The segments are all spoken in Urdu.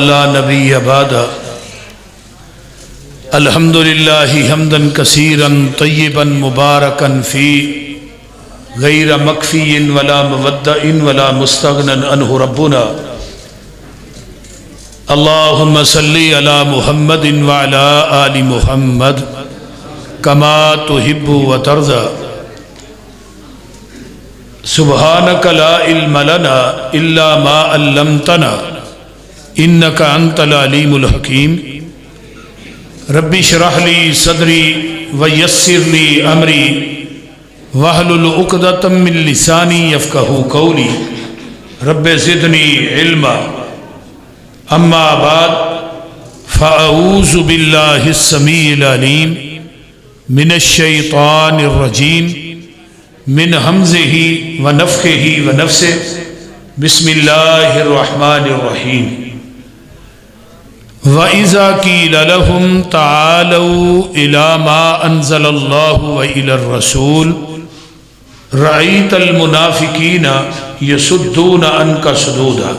لا نبی بعد الحمدللہ حمدا کثیرا طیبا مبارکا فی غیر مکفی ولا مودع ولا مستغنى عنہ ربنا اللہم صلی علی محمد وعلی آل محمد کما تحب وترضى سبحانک لا علم لنا الا ما علمتنا انک انت العلیم الحکیم ربی اشرح لی صدری ویسر لی امری واحلل عقدۃ من لسانی یفقہوا قولی رب زدنی علما اما بعد فاعوذ باللہ السمیع العلیم من الشیطان الرجیم من حمزہ ونفخہ ونفثہ بسم اللہ الرحمن الرحیم وَإِذَا قِيلَ لَهُمْ تَعَالَوْا إِلَى مَا أَنزَلَ اللَّهُ وَإِلَى الرَّسُولِ رَأَيْتَ الْمُنَافِقِينَ يَصُدُّونَ عَنْكَ صُدُودًا۔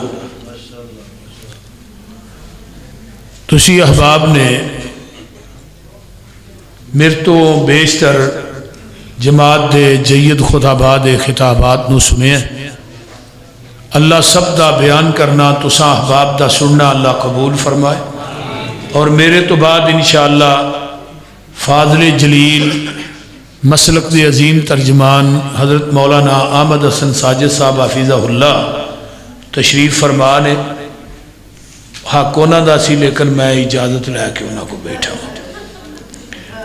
تسی احباب نے میرے تو بیشتر جماعت دے جید خطابات دے خطابات نو سنے اللہ سب دا بیان کرنا تساں احباب دا سننا اللہ قبول فرمائے، اور میرے تو بعد انشاءاللہ فاضل جلیل مسلک دے عظیم ترجمان حضرت مولانا احمد حسن ساجد صاحب حفظہ اللہ تشریف فرما نے حق انہاں دا سی، لیکن میں اجازت لے کے انہاں کو بیٹھا ہوں۔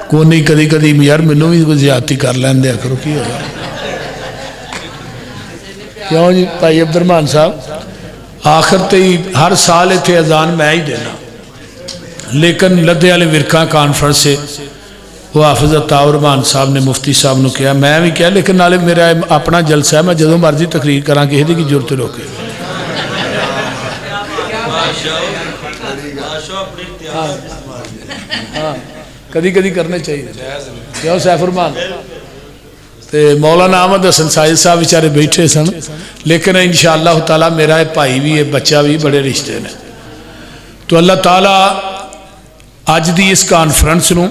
کوئی نہیں کدی کدی یار مینوں بھی کوئی زیادتی کر لین دیا کرو، کی ہوگا؟ کیوں جی بھائی عبد الرحمان صاحب آخر تے ہر سال اتنے اذان میں ہی دینا، لیکن لدھے والے ورکا کانفرنس سے وہ حافظ عطاء الرحمان صاحب نے مفتی صاحب نے کہا، میں بھی کہا، لیکن نالے میرا اپنا جلسہ ہے، میں جدوں مرضی تقریر کراں، کسی کی ضرورت روکے۔ کدی کدی کرنے چاہیے، کیوں سیف الرحمان مولانا احمد حسن ساجد صاحب بیچارے بیٹھے سن، لیکن انشاءاللہ تعالی میرا بھائی بھی ہے، بچہ بھی، بڑے رشتے نے، تو اللہ تعالیٰ اج دی اس کانفرنس نو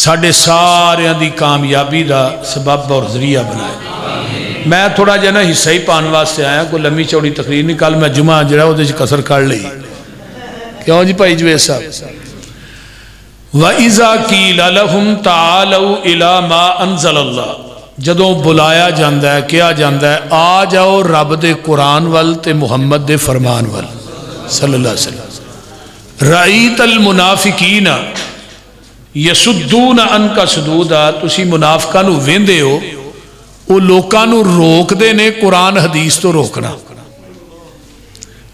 ساڈے سارے دی کامیابی دا سبب اور ذریعہ بنائے۔ میں تھوڑا جہا نا حصہ ہی پان واسطے آیا، کوئی لمبی چوڑی تقریر نہیں، کل میں جمعہ جڑا وہ کسر کر لی، کیوں جی بھائی جوید صاحب؟ وَإِذَا قِيلَ لَهُمْ تَعَالَوْا إِلَى مَا أَنزَلَ اللَّهُ، جدوں بلایا جاندہ ہے، کیا جاندہ ہے، آ جاؤ رب دے قرآن وال تے محمد دے فرمان وال صلی اللہ علیہ وسلم۔ رَأَيْتَ الْمُنَافِقِينَ يَصُدُّونَ عَنْكَ صُدُودًا، تسی منافقاں نو ویندے ہو، او لوکاں نو روک دے نے قرآن حدیث تو روکنا۔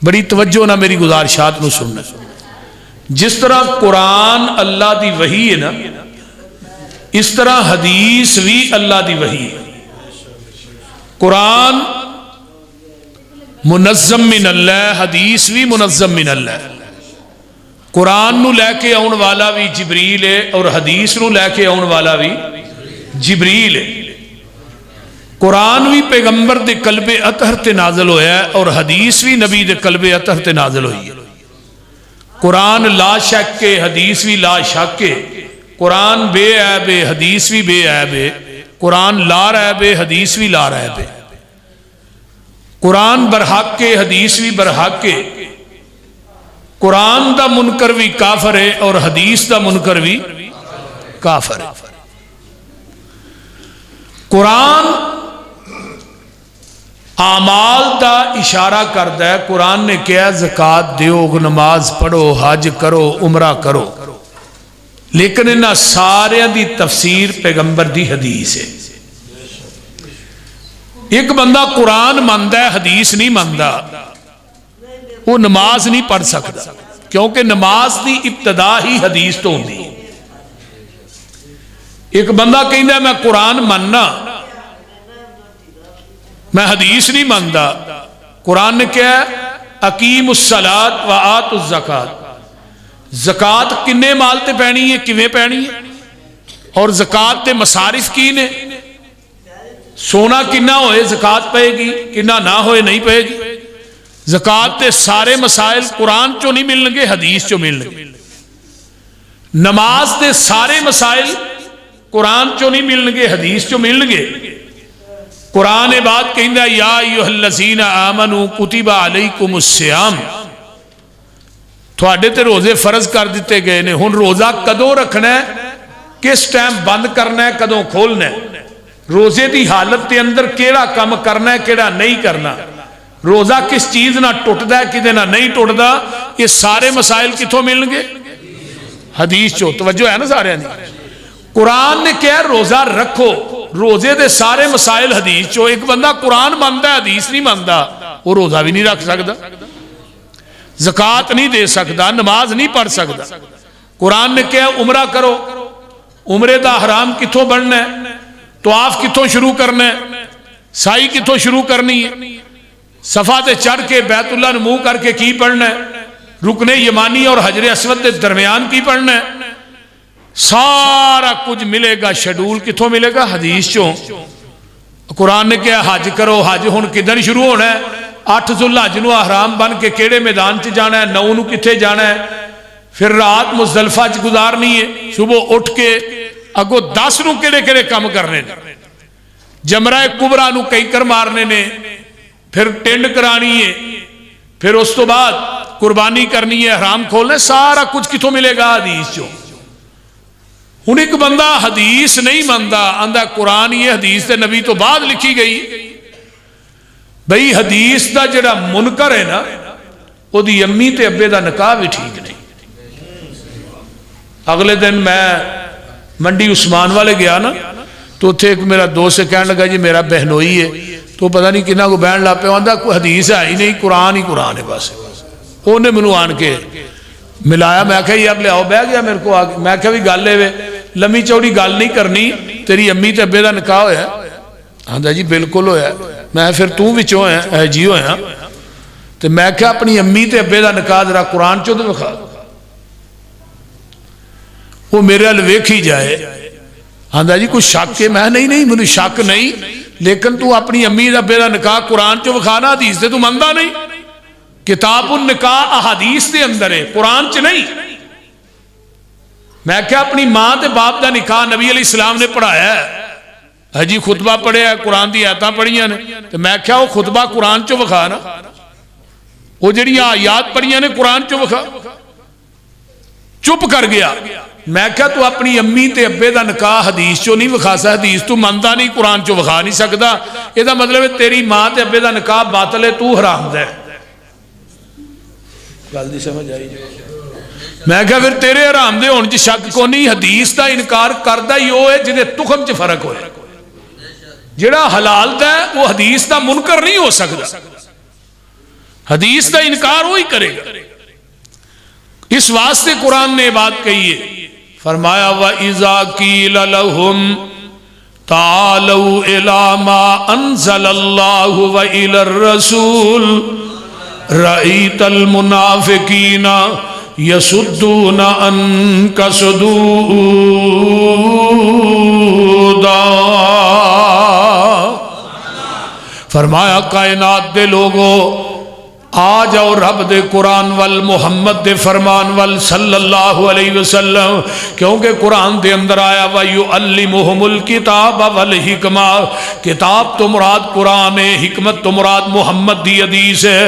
بڑی توجہ نہ میری گزارشات نو سننا، جس طرح قرآن اللہ دی وحی ہے نا، اس طرح حدیث بھی اللہ دی وحی ہے۔ قرآن منظم من اللہ، حدیث بھی منظم من اللہ۔ قرآن نو لے کے آن والا بھی جبریل ہے، اور حدیث نو لے کے آن والا بھی جبریل ہے۔ قرآن بھی پیغمبر دے قلب اطہر تے نازل ہویا ہے، اور حدیث بھی نبی دے قلب اطہر تے نازل ہوئی ہے۔ قرآن لا شک کے، حدیث بھی لا شک کے، قرآن بے عیب ہے، حدیث بھی بے عیب ہے، قرآن لا عیب ہے، حدیث بھی لا عیب ہے، قرآن برحق کے، حدیث بھی برحق کے، قرآن دا منکر بھی کافر ہے، اور حدیث دا منکر بھی کافر ہے۔ قرآن اعمال دا اشارہ کرتا ہے، قرآن نے کہا زکوٰۃ دیو، نماز پڑھو، حج کرو، عمرہ کرو، لیکن انہاں سارے دی تفسیر پیغمبر دی حدیث ہے۔ ایک بندہ قرآن ماندا ہے، حدیث نہیں ماندا، وہ نماز نہیں پڑھ سکتا، کیونکہ نماز دی ابتدا ہی حدیث تو ہوندی ہے۔ ایک بندہ کہندا ہے میں قرآن ماننا، میں حدیث نہیں ماندا، قرآن نے کہا اقیم الصلاۃ وآتوا الزکاۃ، زکاة کنے مال تے پینی ہے، کیویں پینی ہے، اور زکاة تے مصارف کی نے، سونا کنا ہوئے زکاة پائے گی، کنا نہ ہوئے نہیں پائے گی، زکات دے سارے مسائل قرآن چو نہیں ملن گے، حدیث چو ملن گے۔ نماز دے سارے مسائل قرآن چو نہیں ملن گے، حدیث چو ملن گے۔ قرآن بات کہندا یا ایھا الذین آمنوا کتب علیکم الصیام، تھوڑے تے روزے فرض کر دیتے گئے نے، ہن روزہ کدوں رکھنا ہے، کس ٹائم بند کرنا ہے، کدوں کھولنا ہے، روزے دی حالت کے اندر کیڑا کام کرنا ہے کیڑا نہیں کرنا، روزہ کس چیز نہ ٹوٹدا ہے کدے نہ نہیں ٹوٹدا، یہ سارے مسائل کتوں ملن گے؟ حدیث چو۔ توجہ ہے نا سارے نے؟ قرآن نے کہا روزہ رکھو، روزے دے سارے مسائل حدیث چو۔ ایک بندہ قرآن مانتا ہے حدیث نہیں مانتا، وہ روزہ بھی نہیں رکھ سکتا، زکات نہیں دے سکتا، نماز نہیں پڑھ سکتا۔ قرآن نے کہا عمرہ کرو، عمرے دا حرام کتوں بننا ہے، طواف کتوں شروع کرنا ہے، سائی کتوں شروع کرنی ہے، صفا تے چڑھ کے بیت اللہ نمو کر کے کی پڑھنا ہے، رکن یمانی اور حجر اسود کے درمیان کی پڑھنا ہے، سارا کچھ ملے گا، شیڈول کتوں ملے گا؟ حدیث چوں۔ قرآن نے کہا حج کرو، حج ہن کدھر شروع ہونا ہے؟ 8 ذوالحج نو احرام بن کے کیڑے میدان چ جانا ہے، 9 نو کتھے جانا ہے، پھر رات مزدلفہ چ گزارنی ہے، صبح اٹھ کے اگو 10 نو کیڑے کیڑے کام کرنے نے، جمرہ کبرا نو کئی کر مارنے نے، پھر ٹینڈ کرانی ہے، پھر اس تو بعد قربانی کرنی ہے، احرام کھولنے، سارا کچھ کتوں ملے گا؟ حدیث چوں۔ ہن ایک بندہ حدیث نہیں مانتا، آندا قرآن یہ حدیث تے نبی تو بعد لکھی گئی، بھئی حدیث دا جڑا منکر ہے نا، وہ دی امی تے ابے دا نکاح بھی ٹھیک نہیں۔ اگلے دن میں منڈی عثمان والے گیا نا، تو اتھے ایک میرا دوست سے کہنے لگا جی میرا بہنوئی ہے، تو پتہ نہیں کنہ کو بہن لا پہ آندا کوئی حدیث ہے ہی نہیں، قرآن ہی قرآن ہے بس۔ انہیں منو آن کے ملایا، میں کہا یہ اب لے آؤ، بہ گیا میرے کو آگے، میں کہا بھی گل ہے لمبی چوڑی گل نہیں کرنی، تیری امی تے ابے دا نکاح ہویا؟ آندا جی بالکل ہویا۔ میں پھر تو وچوں ہے جی ہویا؟ تو میں کہا اپنی امی تے ابے دا نکاح ذرا قرآن چوں تے وکھا، وہ میرے ال ویکھی جائے، آندا جی کوئی شک ہے؟ میں نہیں مجھے شک نہیں، لیکن تو اپنی امی تے ابے دا نکاح قرآن چوں وکھانا، حدیث تے تو مندا نہیں، کتاب النکاح احادیث دے اندر ہے، قرآن چ نہیں۔ میں کہا اپنی ماں تے باپ دا نکاح نبی علیہ السلام نے پڑھایا ہے، جی خطبہ پڑھیا ہے، قرآن دی آیتاں پڑھیاں نے، تو میں کہا وہ خطبہ قرآن چو وکھا نا، وہ جڑیاں آیات پڑھیاں نے قرآن چو وکھا۔ چپ کر گیا۔ میں کہا تو اپنی امی تے ابے دا نکاح حدیث چو نہیں وکھا سا، حدیث تو منتا نہیں، قرآن چو وکھا نہیں سکتا، یہ دا مطلب ہے تیری ماں تے ابے دا نکاح باطل ہے، تو حرام دے۔ گل دی سمجھ آئی جی؟ میں کہا پھر تیرے حرام دے ہون چ شک کو نہیں، حدیث دا انکار کردہ ہی وہ ہے جنہیں تخم چ فرق ہوئے، جڑا حلال دا ہے وہ حدیث دا منکر نہیں ہو سکتا، حدیث دا انکار وہی کرے گا۔ اس واسطے قرآن نے بات کہی ہے، فرمایا وَإِذَا قِيلَ لَهُمْ تَعَالَوْا إِلَى مَا أَنزَلَ اللَّهُ وَإِلَى الرَّسُولِ رَأَيْتَ الْمُنَافِقِينَ يَصُدُّونَ عَنْكَ صُدُودًا۔ فرمایا کائنات دے لوگوں آ جاؤ رب دے قرآن وال، محمد دے فرمان وال صلی اللہ علیہ وسلم، کیونکہ قرآن دے اندر آیا وَيُعَلِّمُهُمُ الْكِتَابَ وَالْحِکْمَةَ، کتاب تو مراد قرآن ہے، حکمت تو مراد محمد دی حدیث ہے۔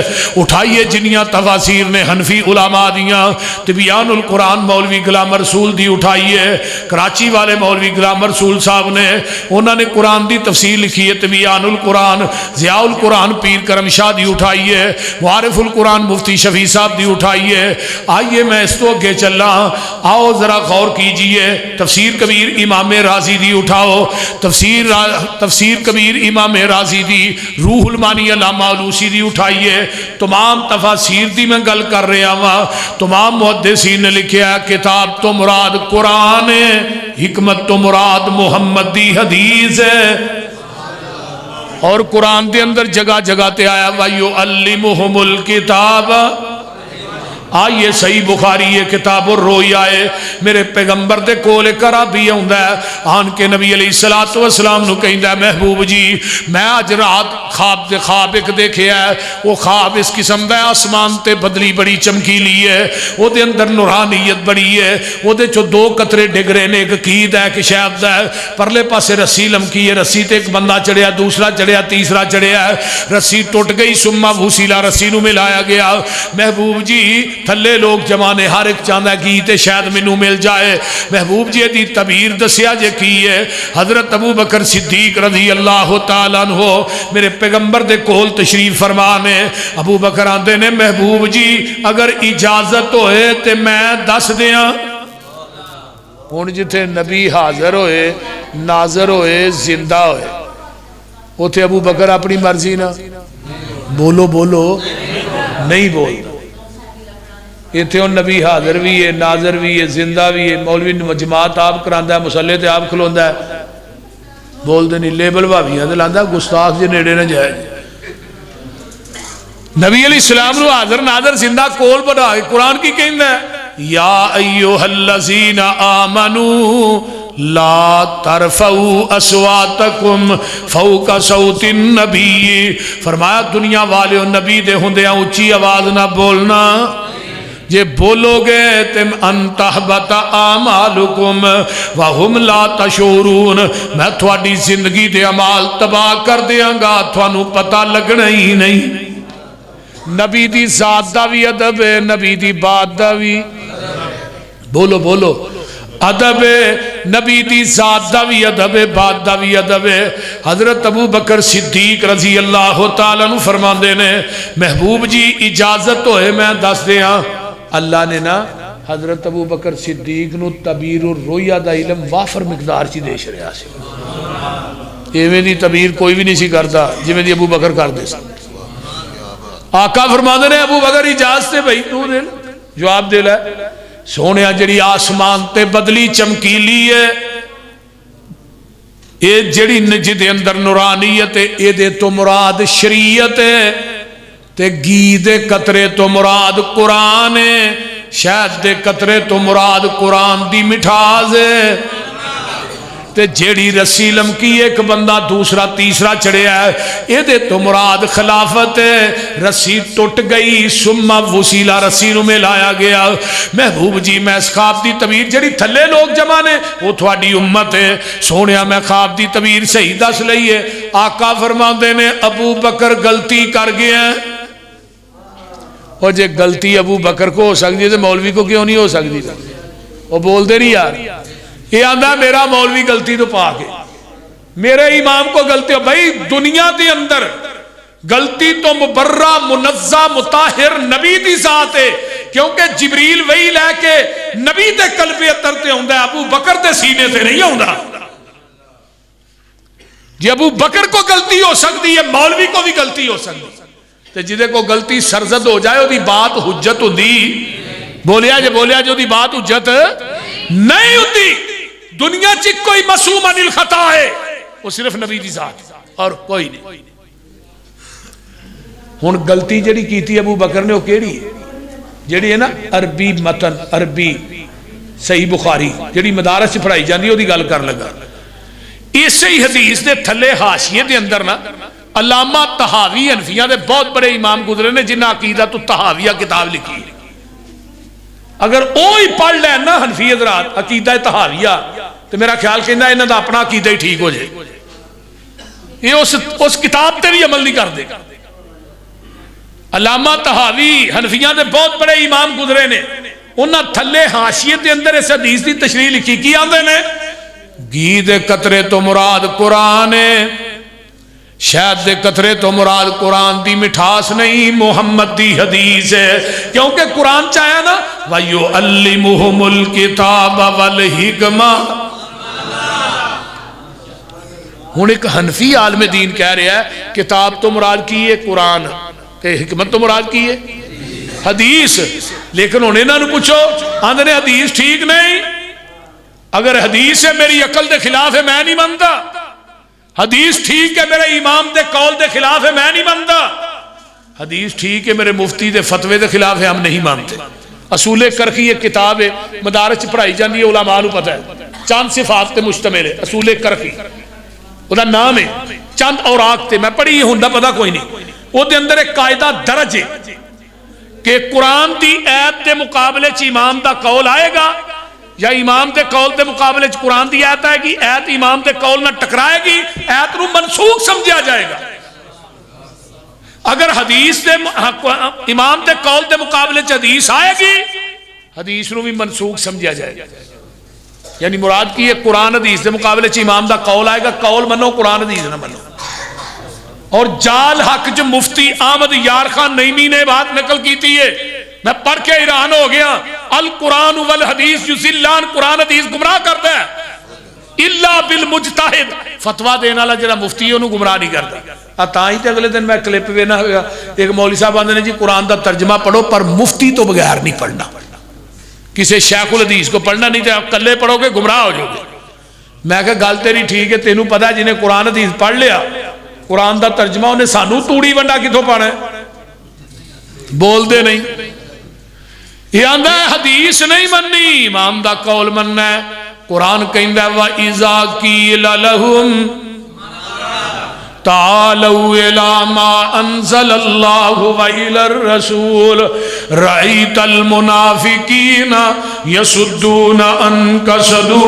اٹھائیے جنیاں تفاسیر نے حنفی علماء دیاں، تبیان القرآن مولوی غلام رسول دی اٹھائیے، کراچی والے مولوی غلام رسول صاحب نے، انہوں نے قرآن دی تفسیر لکھی ہے تبیان القرآن، ضیاء القرآن پیر کرم شاہ دی اٹھائیے، معارف القرآن مفتی شفیع صاحب دی اٹھائیے۔ آئیے میں اس تو اگے چلا، آؤ ذرا غور کیجئے، تفسیر کبیر امام رازی دی اٹھاؤ، تفسیر کبیر امام رازی دی، روح المانی علامہ علوسی دی اٹھائیے، تمام تفاسیر دی میں گل کر رہا ہوں، تمام محدثین نے لکھیا کتاب تو مراد قرآن ہے، حکمت تو مراد محمد دی حدیث ہے۔ اور قرآن دے اندر جگہ جگہ تے آیا وَيُعَلِّمُهُمُ الْكِتَابَ، آئیے صحیح بخاری ہے کتاب الرؤیا ہے میرے پیغمبر دے کول کرابی آندا ہے آن کے نبی علیہ الصلوۃ والسلام نو کہندا ہے محبوب جی میں اج رات خواب ایک دیکھیا ہے وہ خواب اس قسم دا آسمان تے بدلی بڑی چمکیلی ہے وہ دے اندر نورانیت بڑی ہے وہ دے چو دو قطرے ڈگ رہے نے ایک قید ہے کہ شاید دا ہے پرلے پاسے رسی لمکی ہے رسی تے ایک بندہ چڑھیا دوسرا چڑھیا تیسرا چڑھیا ہے رسی ٹوٹ گئی ثم وصلا رسی نو ملایا گیا محبوب جی تھلے لوگ جمانے ہر ایک چاہتا ہے کی تے شاید مینوں مل جائے محبوب جی دی تعبیر دسیا جے کی ہے حضرت ابو بکر صدیق رضی اللہ تعالیٰ عنہ میرے پیغمبر دے کول تشریف فرمانے ابو بکر آندے نے محبوب جی اگر اجازت ہوئے تے میں دس دیاں ہن جتھے نبی حاضر ہوئے ناظر ہوئے زندہ ہوئے اوتھے ابو بکر اپنی مرضی نہ بولو بولو نہیں بولتا اتنے ہوں نبی حاضر بھی ہے ناظر بھی ہے زندہ بھی ہے مولوی جماعت آپ کراندا ہے مسلے تے آپ کھلوندا ہے بول دے نہیں لیبل بھابیاں تے لاندا گستاخ جے نیڑے نہ جائے نبی علیہ السلام نو حاضر ناظر زندہ کول بنا قرآن کی کہندا ہے یا ایھا الذین آمنوا لا ترفعوا اصواتکم فوق صوت النبی فرمایا دنیا والے نبی دے ہوندیاں اونچی آواز نہ بولنا جے بولو گے تم ان تحبط اعمالکم وہم لا تشعرون میں تھوڑی زندگی دے اعمال تباہ کر دیاں گا تھانوں پتہ لگنا ہی نہیں نبی دی ذات دا بھی ادب ہے نبی دی بات دا بھی بولو بولو ادب نبی دی ذات دا بھی ادب بات دا بھی ادب حضرت ابو بکر صدیق رضی اللہ تعالیٰ عنہ فرماندے نے محبوب جی اجازت ہوئے میں دس دیاں اللہ نے نا حضرت ابو بکر صدیق نو تعبیر الرؤیا دا علم وافر مقدار چی دے شریا سے ایویں دی تعبیر کوئی بھی نہیں سی کرتا جویں دی ابو بکر کر دے سن آقا فرماندے نے ابو بکر اجازت سے بھائی تو دے جواب دے لے سونے جڑی آسمان تے بدلی چمکیلی ہے اے جڑی نجد اندر نورانیت ہے اے دے تو مراد شریعت ہے تے گھی دے قطرے تو مراد قرآن ہے شہد دے قطرے تو مراد قرآن دی مٹھاس ہے تے جیڑی رسی لمکی ایک بندہ دوسرا تیسرا چڑھیا ہے یہ دے تو مراد خلافت ہے رسی ٹوٹ گئی ثم وصلا رسی نو میں لایا گیا محبوب جی میں اس خواب دی تعبیر جڑی تھلے لوگ جمع نے وہ تھوڑی امت ہے سونیا میں خواب دی تعبیر صحیح دس لئی ہے آقا فرماندے نے ابو بکر غلطی کر گیا ہے اور جے غلطی ابو بکر کو ہو سکتی ہے تو مولوی کو کیوں نہیں ہو سکتی وہ بول دے نہیں یار یہ آندہ میرا مولوی غلطی تو پاک ہے میرے امام کو غلطی ہو بھائی دنیا دی اندر غلطی تو مبرہ منزہ مطاہر نبی دی ذات ہے کیونکہ جبریل وہی لے کے نبی دے قلبِ اترتے ہوندہ ہے ابو بکر دے سینے سے نہیں ہوندہ جی ابو بکر کو غلطی ہو سکتی ہے مولوی کو بھی غلطی ہو سکتی ہے تو جدے کو غلطی سرزد ہو جائے وہ دی بات حجت ہوندی بولیا جو دی بات حجت نہیں ہوندی دنیا چی کوئی معصوم عن الخطا ہے وہ صرف نبی دی ذات اور کوئی نہیں ہن غلطی جڑی کیتی ابو بکر نے وہ کیڑی ہے جڑی ہے نا عربی متن عربی صحیح بخاری جڑی مدارس سے پڑھائی جاندی وہ دی گل کر لگا اسی حدیث دے تھلے حاشیے دے اندر نا علامہ طحاوی حنفیہ دے بہت بڑے امام گزرے نے جنہ عقیدہ تو طحاویہ کتاب لکھی اگر اوہی پڑھ لے نا حنفی حضرات عقیدہ طحاویہ تو میرا خیال کہنا ہے انہاں دا اپنا عقیدہ ہی ٹھیک ہو جائے یہ اس کتاب تے بھی عمل نہیں کر دے علامہ طحاوی حنفیہ دے بہت بڑے امام گزرے نے انہاں تھلے حاشیے دے اندر اس حدیث دی تشریح لکھی کی آندے نے گھی دے قطرے تو مراد قرآن ہے شاید دے قطرے تو مراد قرآن دی مٹھاس نہیں محمد دی حدیث ہے کیونکہ قرآن چاہیا نا وَيُعَلِّمُهُمُ الْكِتَابَ وَالْحِكْمَةَ ہن ایک حنفی عالم دین کہہ رہا ہے کتاب تو مراد کی ہے قرآن تے حکمت تو مراد کی ہے حدیث لیکن انہیں نہ پوچھو آندھنے حدیث ٹھیک نہیں اگر حدیث ہے میری عقل دے خلاف ہے میں نہیں مانتا حدیث ٹھیک ہے میرے امام دے قول دے خلاف ہے میں نہیں مانتا حدیث ٹھیک ہے میرے مفتی دے فتوے دے خلاف ہے ہم نہیں مانتے اصول کرخی ایک کتاب ہے مدارس پڑھائی جاتی ہے، علماء کو پتہ ہے، چند صفات تے مشتمل ہے اصول کرخی وہ نام ہے، چند اوراق تے میں پڑھی ہوندا پتہ کوئی نہیں، وہ دے اندر ایک قاعدہ درج ہے کہ قرآن دی ایت دے مقابلے چ امام دا قول آئے گا یا امام دے قول دے مقابلے چ قرآن دی ایت آئے گی، ایت امام دے قول نہ ٹکرائے گی، ایت نو منسوخ سمجھا جائے گا۔ اگر حدیث دے امام دے قول دے مقابلے چ حدیث آئے گی، حدیث نو بھی منسوخ سمجھا جائے گا۔ یعنی مراد کی ہے قرآن حدیث دے مقابلے چ امام دا قول آئے گا، قول منو قرآن حدیث نہ منو۔ اور جال حق جو مفتی احمد یار خان نعیمی نے بات نقل کی تھی ہے، میں پڑھ کے حیران ہو گیا، القرآن والحدیث یضلان، قرآن حدیث گمراہ کرتا ہے الا بالمجتہد، فتویٰ دینے والا جڑا مفتی ہے انہوں گمراہ نہیں کرتا۔ تاں ہی تے اگلے دن میں کلپ وینا ہویا، ایک مولوی صاحب آندے نے جی قرآن دا ترجمہ پڑھو پر مفتی تو بغیر نہیں پڑھنا، کسی شیخ الحدیث کو پڑھنا نہیں، تے آپ کلے پڑھو گے گمراہ ہو جاؤ گے۔ میں کہا گل تیری ٹھیک ہے، تینوں پتہ ہے جنہیں قرآن حدیث پڑھ لیا قرآن دا ترجمہ انہیں سانو توڑی ونڈا کتوں پانا ہے، بول دے نہیں۔ یہ آندہ ہے حدیث نہیں مننی، امام دا قول مننا ہے۔ قرآن کہندہ ہے وَإِذَا قِيلَ لَهُمْ تعالوا إلى ما أنزل الله وإلى الرسول رأيت المنافقين يصدون عنك صدودا۔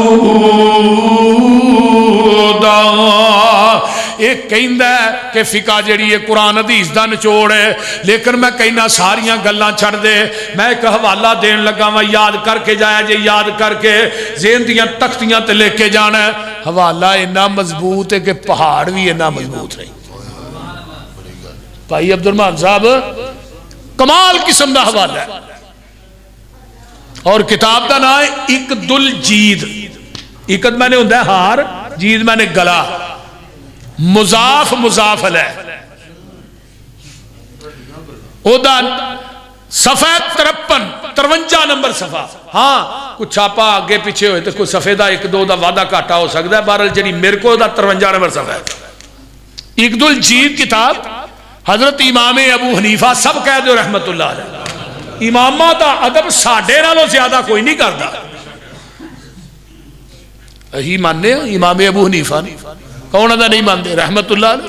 ایک کہندہ ہے کہ فقہ جڑی ہے قرآن حدیث دا نچوڑ ہے، لیکن میں کہنا ساریاں گلاں چھڑ دے، میں ایک حوالہ دین لگا میں یاد کر کے جایا جے، یاد کر کے ذہن دیاں تختیاں تے لے کے جانا ہے۔ حوالہ اتنا مضبوط ہے کہ پہاڑ بھی اتنا مضبوط نہیں۔ بھائی عبد الرحمن صاحب کمال قسم دا حوالہ ہے، اور کتاب دا نام ہے اقد الجید، اقد میں نے ہوندہ ہے ہار، جید میں نے گلا، مضاف مضاف علیہ، او دا صفحہ 53 نمبر صفحہ۔ ہاں کچھ چھاپا آگے پیچھے ہوئے تو کوئی صفحے دا ایک دو دا وعدہ کاٹا ہو سکتا ہے، بہرحال جنہی میرے کو دا 53 نمبر صفحہ ہے۔ اقد الجید کتاب حضرت امام ابو حنیفہ سب کہہ دو رحمت اللہ علیہ، امامہ دا ادب ساڑھے نالوں زیادہ کوئی نہیں کرتا، یہی ماننے امام ابو حنیفہ کون ادا نہیں مانتے رحمت اللہ علیہ۔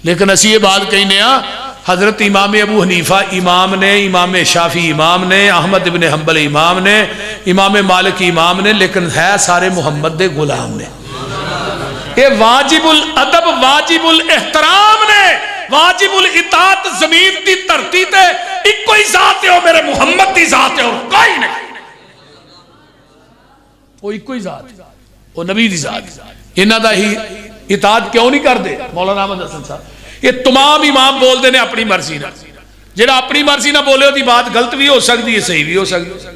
لیکن اسی یہ بات کہنے ہیں حضرت امام ابو حنیفہ امام نے، امام شافعی امام نے، احمد ابن حنبل امام نے، امام مالک امام نے، لیکن ہے سارے محمد دے غلام نے۔ یہ واجب الادب واجب الاحترام نے، واجب الاطاعت زمین دی دھرتی تے ایک کوئی ذات ہے، وہ میرے محمد دی ذات ہے اور کوئی نہیں، وہ ایک کوئی ذات ہے، وہ نبی دی ذات ہے۔ انہاں دا ہی اطاعت کیوں نہیں کر دے مولانا احمد حسن صاحب؟ یہ تمام امام بول دے نے اپنی مرضی نہ، جڑا اپنی مرضی نہ بولے دی بات غلط بھی ہو سکتی ہے صحیح بھی ہو سکتی ہے۔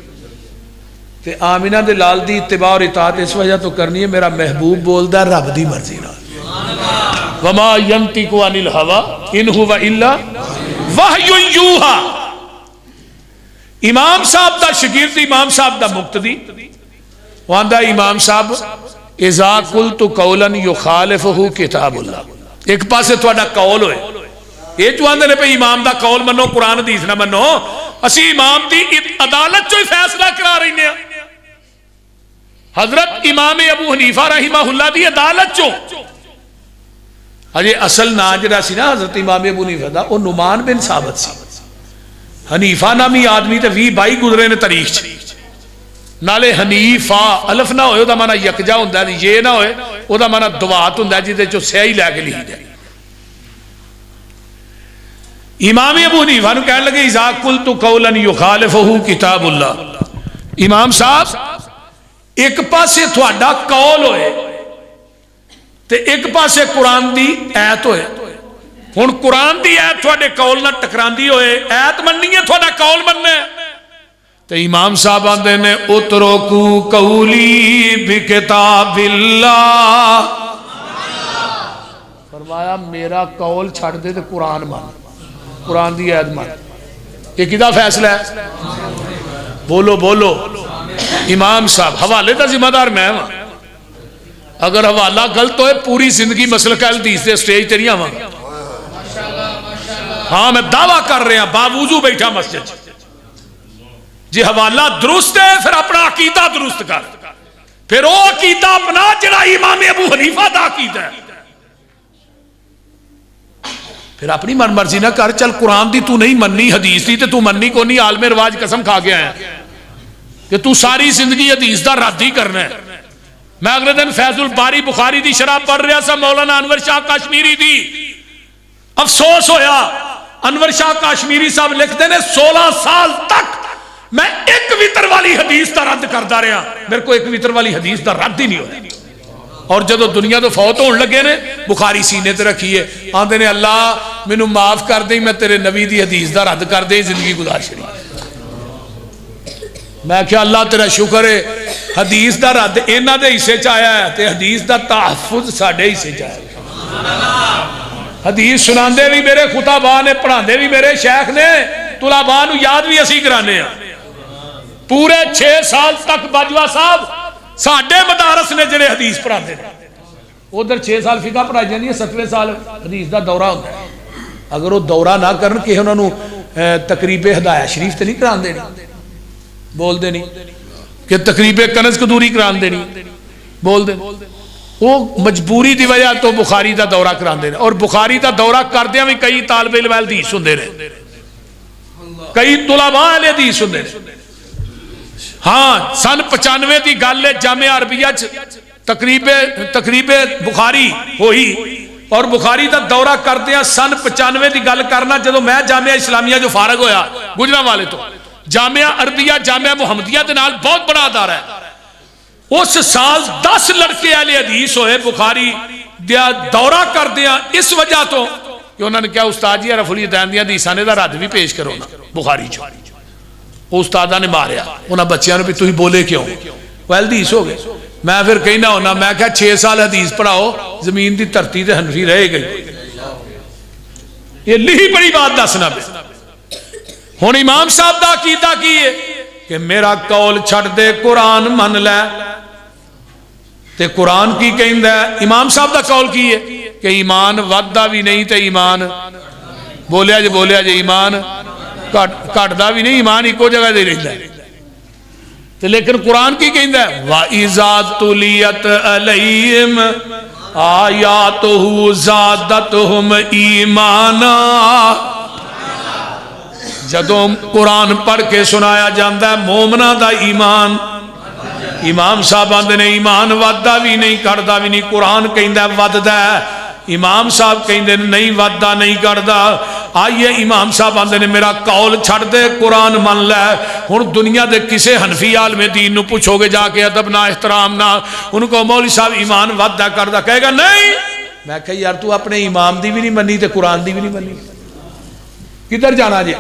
تے آمینہ دے لال دی اتباع اور اطاعت اس وجہ تو کرنی ہے میرا محبوب بولدا رب دی مرضی نہ، وما ينطق عن الهوى ان هو الا وحی یوحی۔ امام صاحب دا شاگرد امام صاحب دا مقتدی واندا امام صاحب اذا قلت قولا يخالفه کتاب اللہ، ایک پاسے تہاڈا قول ہوئے، یہ جو آندے نے پہ امام دا قول منو قرآن حدیث نہ منو، اسی امام دی عدالت چوئی فیصلہ کرا رہی ہیں۔ حضرت امام ابو حنیفہ رحمہ اللہ دی عدالت چو اجے اصل نا جڑا سی نا حضرت امام ابو حنیفہ دا او نعمان بن ثابت سی، حنیفہ نامی آدمی تے 20-22 گزرے نے تاریخ چ، نالے حنیفہ الف نہ ہوئے او دا معنی یکجا ہوندا ہے، یہ نہ ہوئے او دا معنی دوات ہوندا ہے جدے چوں سیاہی لے کے لکھی جائے۔ امام ابو حنیفہ نو کہنے لگے اذا قلت قولا یخالفہ کتاب اللہ، امام صاحب ایک پاسے تہاڈا قول ہوئے تے ایک پاسے قرآن دی ایت ہوئے، ہن قرآن دی ایت تہاڈے قول نہ ٹکراندی ہوئے، ایت مننی ہے تہاڈا قول مننا ہے، تو امام صاحب آندے نے اترکو قولی بکتاب اللہ، فرمایا میرا قول چھڑ دے تو قرآن مان، قرآن دی ایت مان۔ یہ کدھا فیصلہ ہے؟ بولو بولو امام صاحب، حوالے دا ذمہ دار میں ہوں، اگر حوالہ غلط ہوئے پوری زندگی مسلک حدیث دے سٹیج تے نہیں آواں گا۔ ہاں میں دعویٰ کر رہے ہیں باوضو بیٹھا مسجد، جی حوالہ درست ہے پھر اپنا عقیدہ درست کر، پھر وہ عقیدہ اپنا جڑا امام ابو حنیفہ دا عقیدہ ہے، پھر اپنی من مرضی نہ کر، چل قرآن دی تو نہیں مننی، حدیث دی تے تو مننی کو نہیں، عالم رواج قسم کھا گیا ہے کہ تو ساری زندگی حدیث دا رد ہی کرنا ہے۔ میں اگلے دن فیض الباری بخاری دی شرح پڑھ رہا سا، مولانا انور شاہ کشمیری دی، افسوس ہویا انور شاہ کشمیری صاحب لکھتے ہیں 16 سال تک میں ایک وطر والی حدیث دا رد کرتا رہا، میرے کو ایک وطر والی حدیث دا رد ہی نہیں ہوتا، اور جدو دنیا تو فوت ہون لگے نے بخاری سینے تے رکھیے، آندے نے اللہ مینوں معاف کر دیں، میں تیرے نبی دی حدیث دا رد کر دیں، زندگی گزار چھڑی۔ میں کہا اللہ تیرا شکر ہے حدیث دا رد انہاں دے حصے چ آیا ہے تے حدیث دا تحفظ ساڈے حصے چ آیا ہے۔ حدیث سناندے بھی میرے خطباء نے، پڑھاندے بھی میرے شیخ نے، طلباء نو یاد بھی اسی کرانے ہیں۔ پورے 6 سال تک باجوہ صاحب ساڈے مدارس نے جڑے حدیث پڑھاندے ہیں، ادھر 6 سال فقہ پڑھائی جاندی ہے، 7ویں سال حدیث دا دورہ ہوتا ہے۔ اگر وہ دورہ نہ کرن کہ انہوں نے تقریب ہدایہ شریف تے نہیں کران دینی، بول دینی کہ تقریب کنز قدوری کران دینی، بول دینی، وہ مجبوری دی وجہ تو بخاری دا دورہ کران دینی، اور بخاری دا دورہ کردیاں بھی کئی طالب علم حدیث ہوندے نے، کئی طلباء حدیث ہوندے نے۔ ہاں سن 95 دی گل ہے، جامعہ عربیہ تقریب بخاری ہوئی، اور بخاری دا دورہ کرتے ہیں سن 95 دی گل کرنا، جدو میں جامعہ اسلامیہ جو فارغ ہویا گجرانوالے تو، جامعہ عربیہ جامعہ محمدیہ دے نال بہت بڑا ادارہ ہے، اس سال 10 لڑکے اہل حدیث ہوئے بخاری دیا دورہ کر دیا، اس وجہ تو کہ انہوں نے کیا استاد جی رفع الیدین دیاں حدیثاں دا رد بھی پیش کرو نا بخاری چ، وہ استادہ نے ماریا انہاں بچیاں نے بھی تھی بولے کیوں، وہ حدیث ہو گئے۔ میں پھر کہنا ہونا، میں کہا 6 سال حدیث پڑھاؤ زمین دی دھرتی تے حنفی رہے گئی، یہ لی بڑی بات دسنا پہ۔ ہن امام صاحب دا عقیدہ کی ہے کہ میرا قول چھڑ دے قرآن من لے، تے قرآن کی کہندا ہے، امام صاحب دا قول کی ہے کہ ایمان وددا بھی نہیں تے ایمان بولیا جے ایمان کٹدا بھی نہیں، ایمان ایک جگہ دے رہندا ہے، لیکن قرآن کی کہندا ہے وَإِذَا تُلِيَتْ عَلَيْهِمْ آیاتُهُ زَادَتْهُمْ ایمانا، جدوں قرآن پڑھ کے سنایا جاندہ ہے مومنہ دا ایمان، امام صاحب آندے نے ایمان وددا بھی نہیں کٹدا بھی نہیں، قرآن کہندا ہے وددا ہے، امام صاحب کہندے نہیں وددا نہیں کردا۔ آئیے امام صاحب آندے نے میرا قول چھڑ دے قرآن من لے۔ ہن دنیا دے کسے حنفی عالم دین نو پوچھو گے جا کے ادب نہ احترام نہ، ان کو مولوی صاحب ایمان وددا کردا، کہے گا نہیں۔ میں کہا یار تو اپنے امام دی بھی نہیں منی تے قرآن دی بھی نہیں منی، کدھر جانا جی؟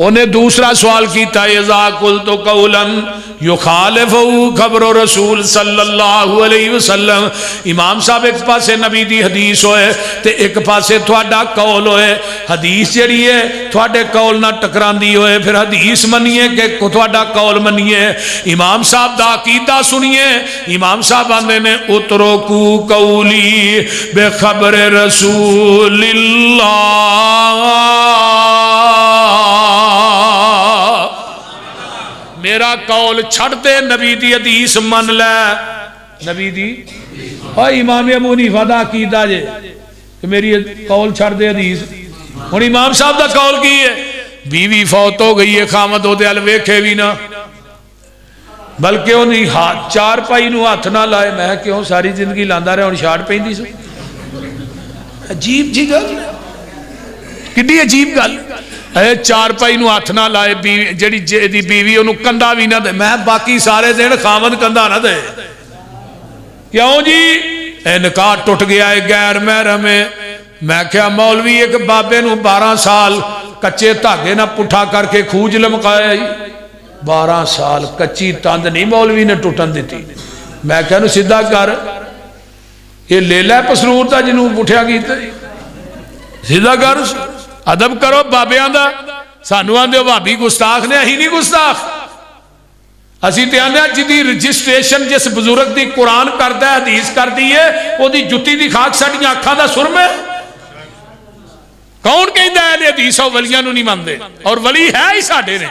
انہیں دوسرا سوال کیتا اذا قلت قولا یخالف خبر رسول صلی اللہ علیہ وسلم، امام صاحب ایک پاسے نبی دی حدیث ہوئے تے ایک پاسے تھوڑا قول ہوئے، حدیث جڑی ہے تھوڑے قول نہ ٹکران دی ہوئے، پھر حدیث منیے کہ تھوڑا قول منیے، امام صاحب دا عقیدہ سنیے۔ امام صاحب آندے نے اترکو قولی بے خبر رسول اللہ، میرا قول چھڑ دے نبی دی حدیث من لے، نبی دی اور امام ابو حنیفہ دا عقیدہ جے کہ میری قول چھڑ دے حدیث۔ اور امام صاحب دا قول کی ہے بیوی فوت ہو گئی ہے، خامد ہو دے ویکھے بھی نہ، بلکہ انہیں چار پائی نو ہاتھ نہ لائے، میں کیوں ساری زندگی لاندا رہے اور شاٹ پہندی سو، عجیب جی گل، کڈی عجیب گل، چار پائی نو ہاتھ نہ لائے، جڑی دی بیوی انہوں کندھا بھی نہ دے، میں باقی سارے دن خامد کندھا نہ دے، کیوں جی اے نکاح ٹوٹ گیا ہے غیر محرم ہے۔ میں کہا مولوی ایک بابے نو 12 سال کچے دھاگے نہ پٹھا کر کے کھوج لمکایا، 12 سال کچی تاند نہیں مولوی نے ٹوٹن دیتی۔ میں کہا نو سیدھا کر، یہ لیلہ پسرور تا جنوں پٹھیا کیتے، سیدھا کر، ادب کرو بابیاں دا، سانو آندے بھابی گستاخ نے، اہی نہیں گستاخ، اسی تے آنے جدی رجسٹریشن جس بزرگ دی قرآن کردا ہے حدیث کر دی ہے، وہ دی جتی دی خاک ساڑیاں اکھاں دا سرم ہے، کون کہندا ہے اہل حدیث اور ولیاں نو نہیں مانتے؟ اور ولی ہے ہی ساڈے نے،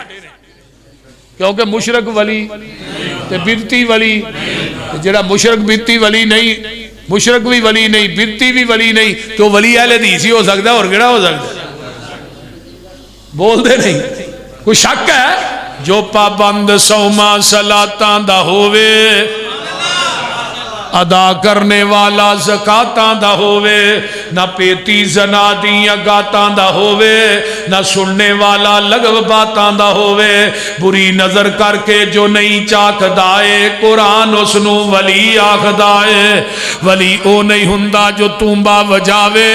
کیونکہ مشرک ولی تے بدتی ولی، جڑا مشرک بدتی ولی نہیں، مشرک بھی ولی نہیں، بدتی بھی ولی نہیں، تو ولی اہل حدیث ہی ہو سکتا ہے، اور کیڑا ہو سکتا ہے؟ بول دے نہیں، کوئی شک ہے؟ جو پابند سوما صلاتاں دا ہووے، ادا کرنے والا زکاتاں دا ہووے، نہ پیتی زنا دیاں گاتاں دا ہووے، نہ سننے والا لغو باتاں دا ہووے، بری نظر کر کے جو نہیں چاک دائے، قرآن اس نو ولی آکھ دائے۔ ولی او نہیں ہندا جو تومبا وجاوے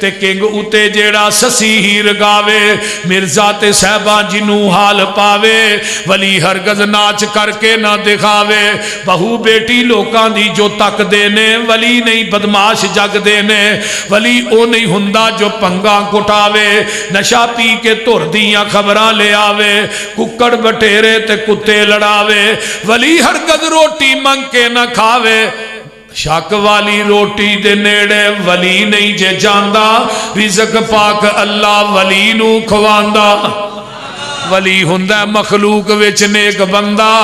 تے کنگ اتے جیڑا سسی ہی رگاوے، مرزا تے صحبہ جنوں حال پاوے، ولی ہرگز ناچ کر کے نہ دکھاوے، بہو بیٹی لوکاں دی جو تک دینے، ولی نہیں بدماش جگ دینے، ولی او نہیں ہندا جو پنگا کٹاوے، نشا پی کے تر دیاں خبراں لے آوے، ککڑ بٹیرے تے کتے لڑاوے، ولی ہرگز روٹی منگ کے نہ کھاوے، شک والی روٹی دے نیڑے ولی نہیں جے جاندا، رزق پاک اللہ ولی نو کھواندا۔ ولی ہندہ مخلوق وچ نیک بندہ،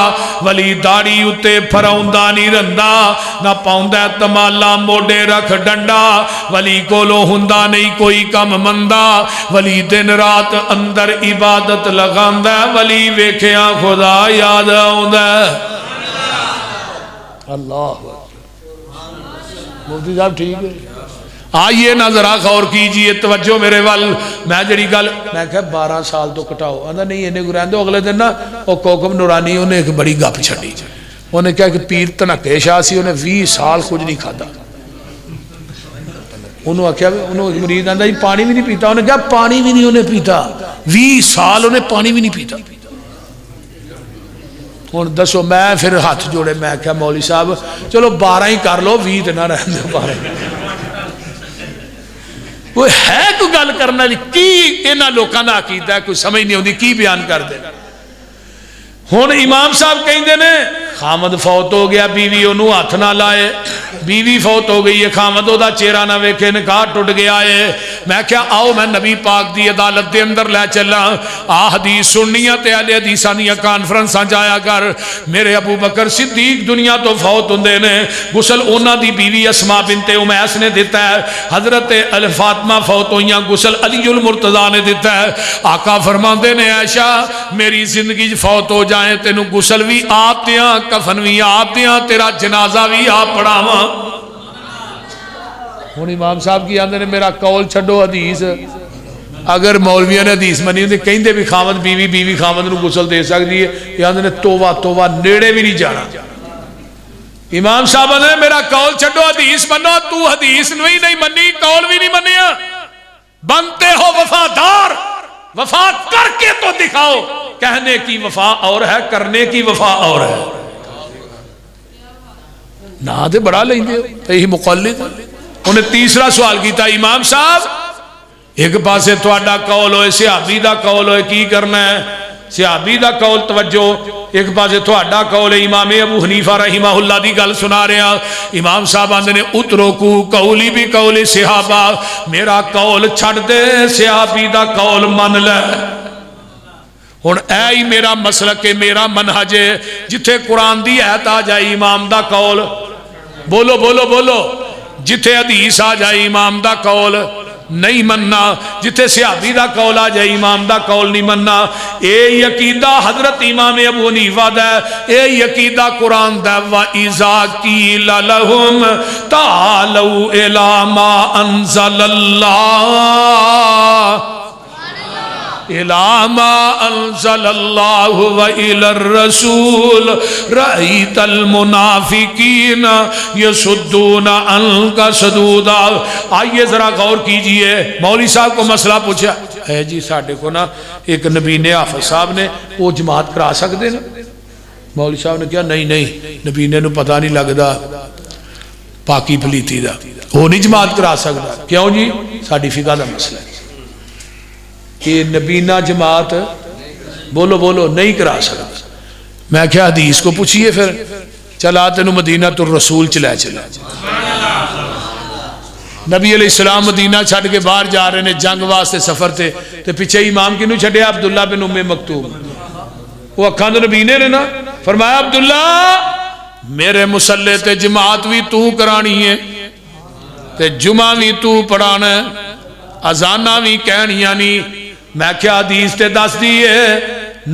ولی داڑی اتے پھراؤندہ نہیں رندہ، نہ پاؤندہ تمالا موڑے رکھ ڈنڈا، ولی کولو ہندہ نہیں کوئی کم مندہ، ولی دن رات اندر عبادت لگاندہ، ولی ویکھیاں خدا یاد آؤندہ۔ اللہ مفتی صاحب ٹھیک ہے؟ آئیے نہ ذرا غور کیجئے، توجہ میرے وال، میں جڑی گل میں کہا 12 سال تو کٹاؤ، آندھا نہیں انہیں گرائن دو، اگلے دن نا وہ کوکب نورانی انہیں ایک بڑی گپ چھڑی، انہیں کہا کہ پیر تنکے شاہ سی، انہیں 20 سال کچھ نہیں کھاتا، انہوں کہا انہوں مرید آندھا پانی بھی نہیں پیتا، انہیں کہا پانی بھی نہیں انہیں پیتا، 20 سال انہیں پانی بھی نہیں پیتا۔ ہن دسو، میں پھر ہاتھ جوڑے، میں کہا مولوی صاحب چلو 12 ہی کر لو، 20 نہ رہنے 12۔ کوئی ہے کوئی گل کرنا لی کی انہاں لوکاں دا عقیدہ ہے، کوئی سمجھ نہیں ہوندی کی بیان کر دے۔ ہن امام صاحب کہندے نے خامد فوت ہو گیا، بیوی انہوں ہاتھ نہ لائے، بیوی فوت ہو گئی ہے، خامد او دا چہرہ نہ ویکھے، نکاح ٹوٹ گیا ہے۔ میں کیا آؤ میں نبی پاک دی عدالت دے اندر لے چلا، حدیث سننیاں تے اہل حدیثاں دیاں کانفرنساں جایا کر۔ میرے ابو بکر صدیق دنیا تو فوت ہوندے نے، غسل انہاں دی بیوی اسماء بنت امیس نے دیتا ہے، حضرت فاطمہ فوت ہوئیاں غسل علی المرتضیٰ نے دیتا ہے۔ آقا فرماندے نے عائشہ میری زندگی فوت ہو جائیں تینوں غسل بھی آپ دیاں، کفن بھی آپ دیاں، تیرا جنازہ بھی آپ پڑھاواں۔ ہن امام صاحب کی آندے نے میرا قول چھڈو حدیث، اگر مولویاں نے حدیث منی ہوندی کہندے بھی خامد بیوی، بیوی خامد نو غسل دے سکدی ہے، یہ آندے نے توبہ توبہ نیڑے بھی نہیں جانا۔ امام صاحب نے میرا قول چھڈو حدیث منو، تو حدیث نہیں منی، قول بھی نہیں منیا، بنتے ہو وفادار، وفا کر کے تو دکھاؤ، کہنے کی وفا اور ہے، کرنے کی وفا اور ہے۔ نہ دے بڑا لیں گے یہی مقلد۔ انہیں تیسرا سوال کیتا امام صاحب ایک پاسے تواڈا قول ہوئے، صحابی دا قول ہوئے، کی کرنا ہے؟ صحابی دا قول توجہ، ایک پاسے تواڈا قول ہے، امام ابو حنیفہ رحمہ اللہ دی گل سنا رہے ہیں۔ امام صاحب آندے نے اترکو قولی بھی قول صحابہ، میرا قول چھڑ دے، صحابی دا قول من لے۔ ہن اے ہی میرا مسلک ہے، میرا منہج ہے، جتھے قرآن دی آیت آ جائے امام دا قول، بولو بولو بولو، جتھے حدیث آ جائے امام دا قول نہیں مننا، جتھے صحابی دا قول آ جائے امام دا قول نہیں مننا۔ اے عقیدہ حضرت امام ابو حنیفہ دا، اے عقیدہ قرآن دا، وَإِذَا قِيلَ لَهُمْ تَعَالَوْا إِلَىٰ مَا أَنزَلَ اللَّهُ إِلَىٰ مَا أَنزَلَ اللَّهُ وَإِلَى الرَّسُولِ رَأَيْتَ الْمُنَافِقِينَ يَصُدُّونَ عَنْكَ صُدُودًا۔ آئیے ذرا غور کیجئے، مولوی صاحب کو مسئلہ پوچھا ہے جی ساڑھے کو نا ایک نبینے حافظ صاحب نے وہ جماعت کرا سکتے نا؟ مولوی صاحب نے کہا نہیں نبینے نو پتہ نہیں لگدا پاکی پلیتی دا، وہ نہیں جماعت کرا سکتا۔ کیوں جی؟ ساڑھی فقہ دا مسئلہ ہے کہ نبینہ جماعت بولو بولو نہیں کرا سکتا۔ میں کیا حدیث کو پوچھئے پھر، چلا تینو مدینہ تو رسول چلے چلا۔ نبی علیہ السلام مدینہ چھڑ کے باہر جا رہے ہیں جنگ واسطے سفر تے پیچھے امام کنوں چھڑیا؟ عبداللہ بن ام مکتوم. وہ اکھاں دے نبی نے نا فرمایا عبداللہ میرے مسلے تے جماعت بھی تو کرانی ہے تے جمعہ بھی تو پڑھانا ہے اذانہ بھی کہنیاں نہیں. میں کیا حدیث تے دس دی ہے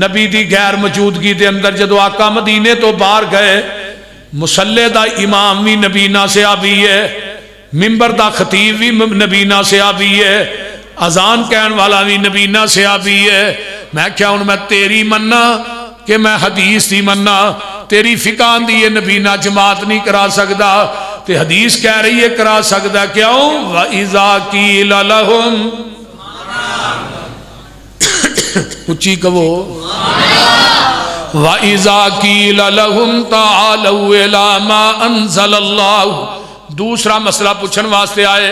نبی دی غیر موجودگی دے اندر جدو آقا مدینے تو باہر گئے مسلے دا امام بھی نبینا سے آبی ہے ممبر دا خطیب بھی نبینا سے آبی ہے اذان کہن والا بھی نبینا سے آبی ہے. میں کیا ان میں تیری مننا کہ میں حدیث دی مننا؟ تیری فقہ دی نبینا جماعت نہیں کرا سکتا تے حدیث کہہ رہی ہے کرا سکتا. کیوں؟ وَإِذَا قِيلَ لَهُمْ اچھی کہو وَإِذَا قِيلَ لَهُمْ تَعَالَوْا إِلَىٰ مَا أَنزَلَ اللَّهُ. دوسرا مسئلہ پوچھن واسطے آئے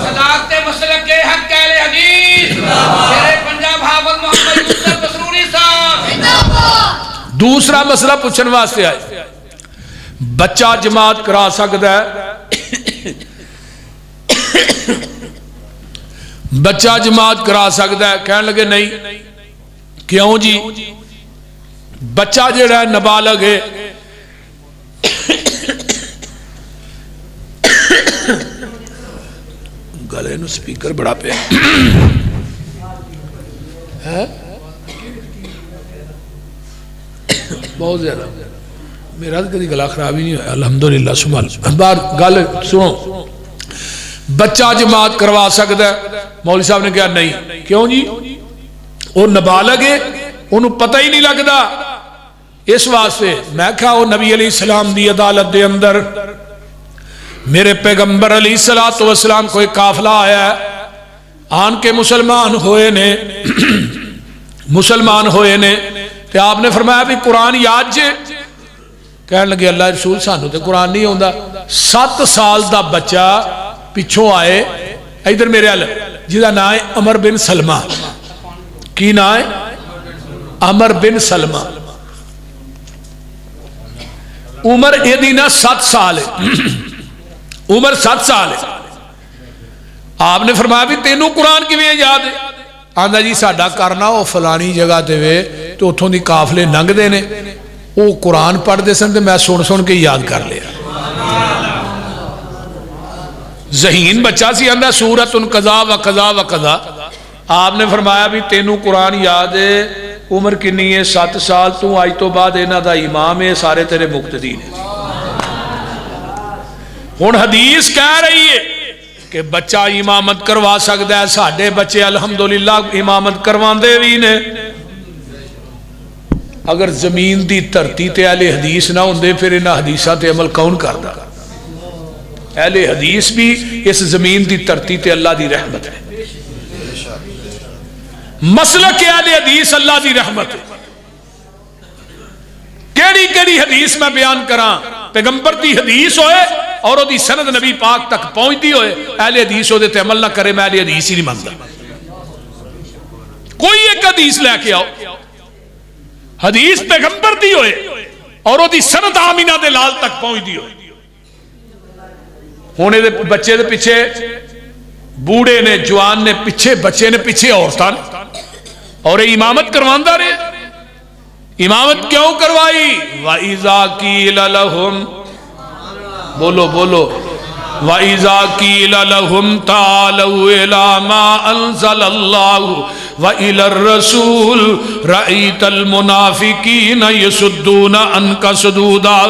صداقت مسلک حق اہل حدیث شیر پنجاب حافظ محمد یوسف مسروری صاحب. دوسرا مسئلہ پوچھن واسطے آئے بچہ جماعت کرا سکتا ہے؟ بچہ جماعت کرا سکتا ہے؟ کہنے لگے نہیں. کیوں جی؟ بچہ جڑا ہے نابالغ ہے گلے نو سپیکر بڑا پہ بہت زیادہ میرا تو کدی گلا خراب ہی نہیں ہوا الحمدللہ. سبحان بار گل سنو بچہ جماعت کروا سکتا ہے؟ مولوی صاحب نے کہا نہیں. کیوں جی؟ وہ نابالغ ہے انہوں پتہ ہی نہیں لگتا اس واسطے. میں کہا وہ نبی علیہ السلام دی عدالت دے اندر میرے پیغمبر علیہ السلام کوئی قافلہ آیا ہے آن کے مسلمان ہوئے نے تے آپ نے فرمایا بھی قرآن یاد جے؟ کہنے لگے اللہ رسول سانو تے قرآن نہیں ہوندا. 7 سال دا بچہ پچھوں آئے ادھر میرے حل جہاں نام ہے عمر بن سلمہ. کی نام ہے؟ عمر بن سلمہ. عمر ایدینا 7 سال ہے عمر 7 سال ہے. آپ نے فرمایا بھی تینوں قرآن کی بھی یاد ہے؟ آندہ جی ساڑھا کرنا وہ فلانی جگہ دے وے تو اتھوں دی قافلے ننگ دینے وہ قرآن پڑھ دے سن تے میں سن کے یاد کر لیا. ذہین بچہ سی آندہ سورت ان قضا و قضا و قضا. آپ نے فرمایا بھی تینوں قرآن یاد ہے. عمر کنی ہے؟ 7 سال. تو آج تو بعد اینا دا امام ہے سارے تیرے مقتدین ہیں. ہن حدیث کہہ رہی ہے کہ بچہ امامت کروا سکتا ہے. ساڑھے بچے الحمدللہ امامت کرواندے بھی نے. اگر زمین دی دھرتی تے اہل حدیث نہ ہوندے پھر انہاں حدیثاں تے عمل کون کردا؟ اہل حدیث بھی اس زمین دی دھرتی تے اللہ دی رحمت ہے. مسلک اہل حدیث اللہ دی رحمت ہے. کیڑی حدیث میں بیان کراں پیغمبر دی حدیث ہوئے اور وہ دی سند نبی پاک تک پہنچتی ہوئے اہل حدیث ہوئے تے عمل نہ کرے میں اہل حدیث ہی نہیں مانتا. کوئی ایک حدیث لے کے آؤ حدیث پیغمبر دی ہوئے اور وہ دی سند آمینہ دے لال تک پہنچتی ہوئے. ہونے دے بچے دے پیچھے بوڑھے نے جوان نے پیچھے بچے نے پیچھے عورتاں اور امامت کرواندہ رہے. امامت کیوں کروائی؟ وَإِذَا قِيلَ لَهُمْ بولو بولو وَإِذَا قِيلَ لَهُمْ تَعَالَوْا إِلَىٰ مَا أَنزَلَ اللَّهُ وَإِلَى الرَّسُولِ رَأَيْتَ الْمُنَافِقِينَ يَصُدُّونَ عَنْكَ صُدُودًا.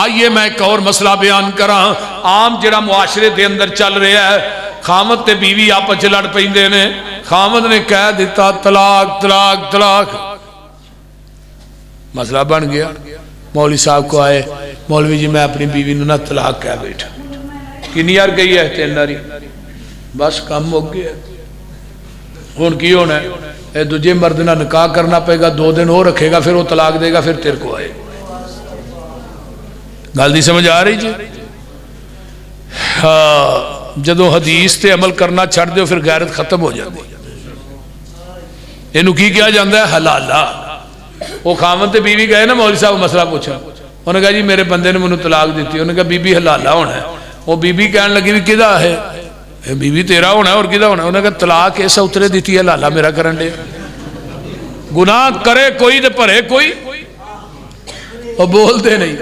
آئیے میں ایک اور مسئلہ بیان کراں. عام جڑا معاشرے دے اندر چل رہا ہے خامد تے بیوی آپس لڑ پیندے نے. خامد نے کہہ دیتا طلاق طلاق طلاق. مسئلہ بن گیا. مولوی صاحب کو آئے مولوی جی میں اپنی بیوی نہ طلاق کہہ بیٹھا. کنی یار گئی ہے 3 ناری بس کم ہو گیا. ہن کی ہونا ہے اے دوجے مرد نہ نکاح کرنا پے گا 2 دن اور رکھے گا پھر وہ طلاق دے گا پھر تیرے کو آئے. گل دی سمجھ آ رہی جی؟ ہاں جدو حدیث تے عمل کرنا چھڑ دیو پھر غیرت ختم ہو جاتی. اینو کی کیا جاندہ ہے؟ حلالہ. وہ خامد تے بیوی گئے نا مولوی صاحب مسئلہ پوچھا انہوں نے کہا جی میرے بندے نے مجھے طلاق دیتی. انہوں نے کہا بی بی حلالہ ہونا ہے. وہ بی بی کہنے لگی بھی کدا ہے, بی بی تیرا ہونا ہے اور کدا ہونا ہے. انہوں نے کہا طلاق ایسا اترے دیتی ہے حلالہ میرا کرن دے. گناہ کرے کوئی تو بھرے کوئی, وہ بولتے نہیں.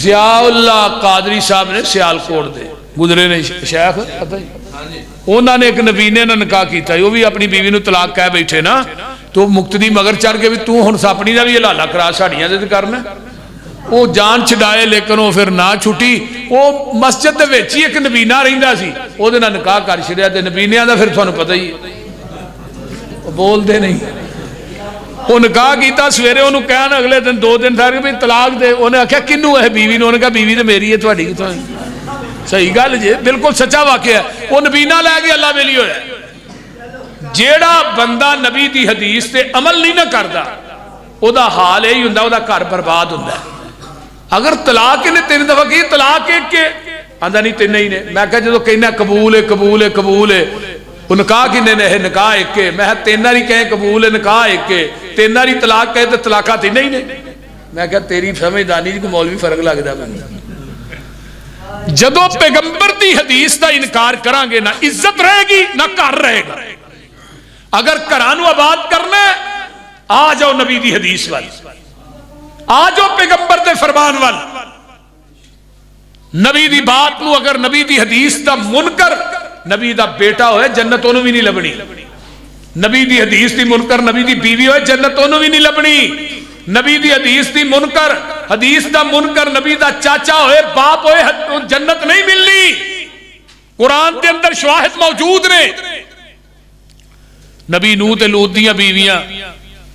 ضیاء اللہ قادری صاحب نے سیالکوٹ دے گزرے نے شیخ پتہ ہی, انہوں نے ایک نبینے نے نکاح کیتا ہے, وہ بھی اپنی بیوی نو طلاق کہہ بیٹھے نا, تو مقتدی مگر چڑھ کے بھی تو ہن اپنی دا بھی حلالہ کرا ساڑیاں دے کرنا. وہ جان چھڈائے لیکن وہ پھر نہ چھٹی. وہ مسجد دے وچ ہی ایک نبینہ رہندا سی, او دے نال نکاح کر چھڑیا تے نبینیاں دا پھر تھانوں پتہ ہی ہے, بول دے نہیں. وہ نکاح کیتا سویرے انہوں کہنا اگلے دن 2 دن تھا کہ طلاق دے. انہیں آخیا کنوں ہے بیوی نے, انہوں نے کہا بیوی تو میری ہے تھوڑی کتوں ہے. صحیح گل جی, بالکل سچا واقعہ ہے. وہ نبینہ لے کے اللہ ویلی ہویا. جیڑا بندہ نبی دی حدیث تے عمل نہیں نہ کردا او دا حال یہی ہوندا, او دا گھر برباد ہوندا ہے. اگر طلاق نے 3 دفعہ کی, طلاق ایک کے آندا نہیں 3 ہی نے. میں کہا جدو کہنا قبول ہے قبول ہے قبول ہے, وہ نکاح کنے نے ہے نکاح ایک کے. میں 3 ہی کہیں قبول ہے نکاح ایک کے, 3 ہی طلاق کہے تو طلاقات 3 ہی نے. میں کہا تیری سمجھدانی جی کو مولوی فرق لگدا ہے. جدو پیغمبر دی حدیث دا انکار کران گے نہ عزت رہے گی نہ گھر رہے گا. اگر گھرانو آباد کرنا ہے آ جاؤ نبی دی حدیث وال, آ جاؤ پیغمبر دے فرمان وال. نبی دی بات نو اگر نبی دی حدیث دا منکر نبی دا بیٹا ہوئے جنت انہوں بھی نہیں لبنی. نبی دی حدیث دی منکر نبی دی بیوی ہوئے جنت انہوں بھی نہیں لبنی. نبی دی حدیث دی منکر حدیث دا منکر نبی دا چاچا ہوئے باپ ہوئے جنت نہیں ملنی. قرآن کے اندر شواہد موجود نے. نبی نوح تے لوط دیاں بیویاں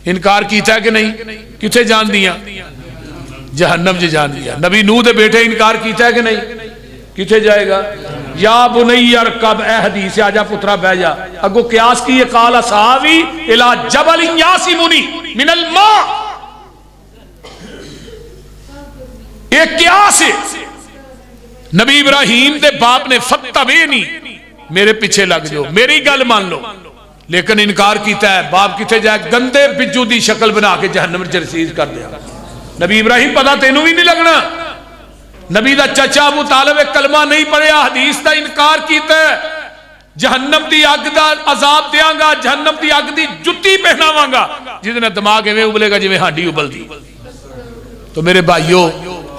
انکار کیتا ہے کہ نہیں, کتھے جان دیاں جہنم جے جان دیا. نبی نوح دے بیٹے انکار کیتا ہے کہ نہیں, کتھے جائے گا. یا بنی ارکب, اے حدیث آجا پترا بہ جا. اگو قیاس کی یہ قال صحابی الى جبل یاسمنی من الماء, ایک قیاس ہے. نبی ابراہیم دے باپ نے فتبینی, میرے پیچھے لگ جو میری گل مان لو, لیکن انکار کیتا ہے. باپ کتھے جائے, گندے بجو دی شکل بنا کے جہنم جرسیز کر دیا. نبی ابراہیم پتہ تینوں بھی نہیں لگنا. نبی دا چچا ابو طالب کلمہ نہیں پڑھیا, حدیث دا انکار کیتا ہے. جہنم دی اگ دا عذاب دیاں گا, جہنم دی اگ دی جتی پہناواں گا جس نے دماغ ایویں ابلے گا جویں ہانڈی ابلدی. تو میرے بھائیو,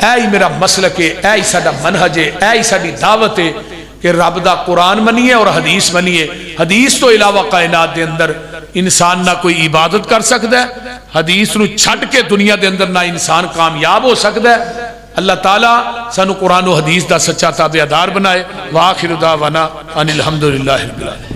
اے ہی میرا مسلک ہے, اے ہی ساڈا منہج ہے, اے ہی ساڈی دعوت ہے کہ رب دا قرآن منیے اور حدیث منیے. حدیث تو علاوہ کائنات دے اندر انسان نہ کوئی عبادت کر سکتا ہے. حدیث نو چھٹ کے دنیا دے اندر نہ انسان کامیاب ہو سکتا ہے. اللہ تعالیٰ سانو قرآن و حدیث دا سچا تابعدار بنائے. وآخر دعوانا ان الحمدللہ رب العالمین.